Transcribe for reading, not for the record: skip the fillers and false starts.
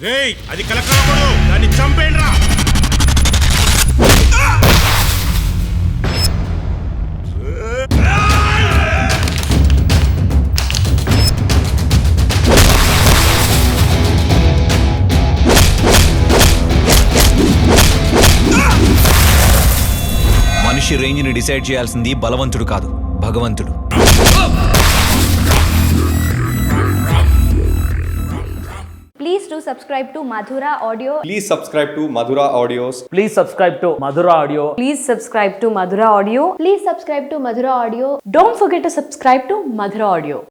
రేయ్ అది కలకలకూడదు, దాన్ని చంపేయండిరా. మనిషి రేంజ్ని డిసైడ్ చేయాల్సింది బలవంతుడు కాదు, భగవంతుడు. Please do subscribe to Madhura Audio. Please subscribe to Madhura Audios. Please subscribe to Madhura Audio. Please subscribe to Madhura Audio. Please subscribe to Madhura Audio. Don't forget to subscribe to Madhura Audio.